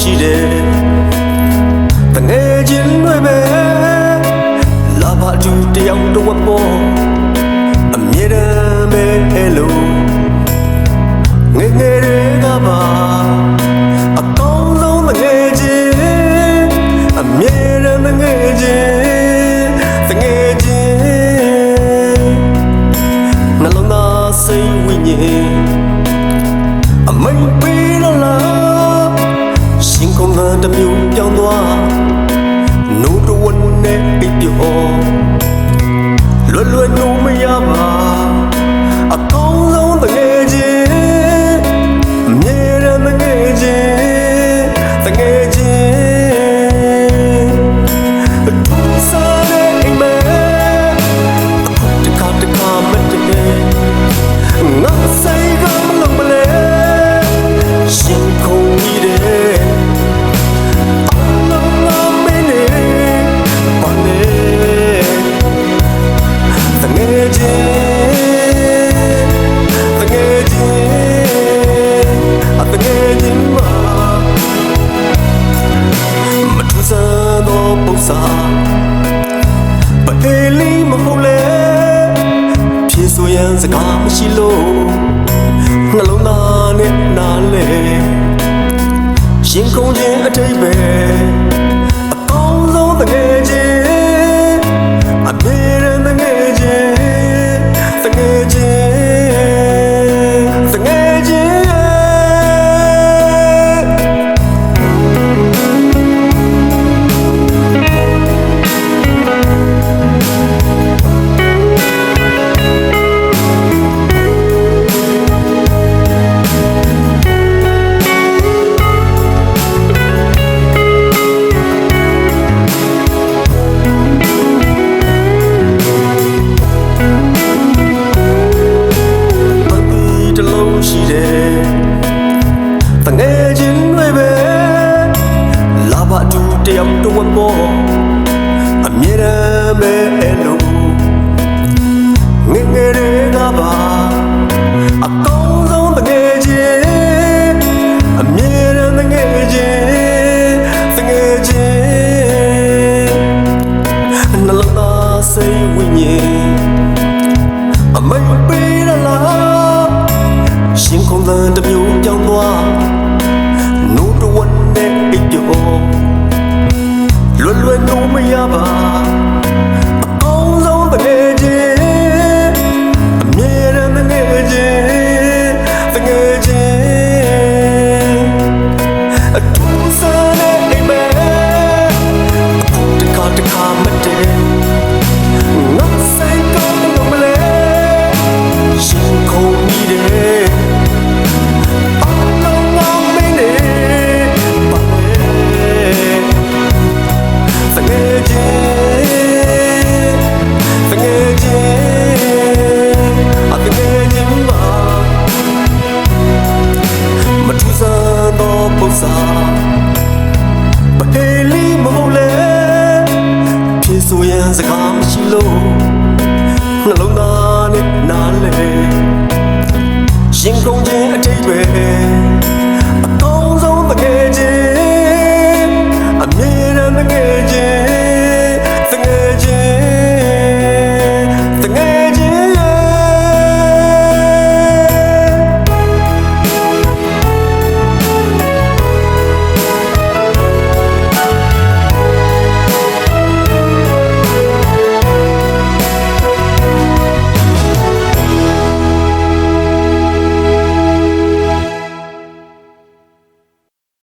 ရှိတယ်တငယ်ချင်းတွေပဲလာပါတူတယောက်တော့ပေါ်အမြဲတမ်းပဲလို့ငယ်ငယ်တွေကပါအကောင်းဆုံးတငယ်ချင်းအမြဲတမ်းငယ်ချင်းတငယ်ချင်းနှလုံးသားစိတ်ဝိညာဉ်အမိန်ပေးလားရှင်ကုန်ကတမျိုးပြောင်းသွားနိုးတဝန်းနဲ့အိပ်ပျော်လွယ်လွယ်နိုးမရပါအကောင်းဆုံးတကယ်ချင်းအမြဲတမ်းတကယ်ချင်းတကယ်ချင်းသူစားတဲ့အိမ်မဲတခါတခါမတည့်ငါစိတ်ကမလုံးမလဲရှင်ကုန်ပြီးတယ်အလုံးလာမင်းနေပါနေတကယ်ချင်းတကယ်ချင်းအတကယ်ချင်းမထူးဆန်းသောပုံစံပအေးလီမဟုတ်လေဖြေဆိုရန်စကားမရှိလို့နှလုံးသားနဲ့နားလေရှင်ကုန်ခြင်းအထိပ်ပဲအကောင်းဆုံးတကယ်ချင်းအမြဲတမ်းတကယ်ချင်းတကယ်ချင်းတကယ်ချင်းရှိတယ်တငယ်ချင်းတွေပဲလာပါတူတယောက်တော့ပေါ်အမြဲတမ်းပဲလို့ငယ်ငယ်တွေကပါအကောင်းဆုံးတငယ်ချင်းအမြဲတမ်းတငယ်ချင်းတငယ်ချင်းနှလုံးသားစိတ်ဝိညာဉ်အမိတ်ပေးလားရှင်ကုန်ကတမျိုးပြောင်းသွားနိုးတဝန်းနဲ့အိပ်ပျော်လွယ်လွယ်နိုးမရပါအကောင်းဆုံးတကယ်ချင်းအမြဲတမ်းတကယ်ချင်းတကယ်ချင်းအထူးစားတဲ့အိမ်မဲတခါတခါမတည့်ငါစိတ်ကောင်းလို့မလဲရှင်ကုန်ပြီးတယ်ပအေးလီမဟုတ်လေဖြေဆိုရန်စကားမရှိလို့နှလုံးသားနဲ့နားလေရှင်ကုန်ခြင်းအထိပ်ပဲ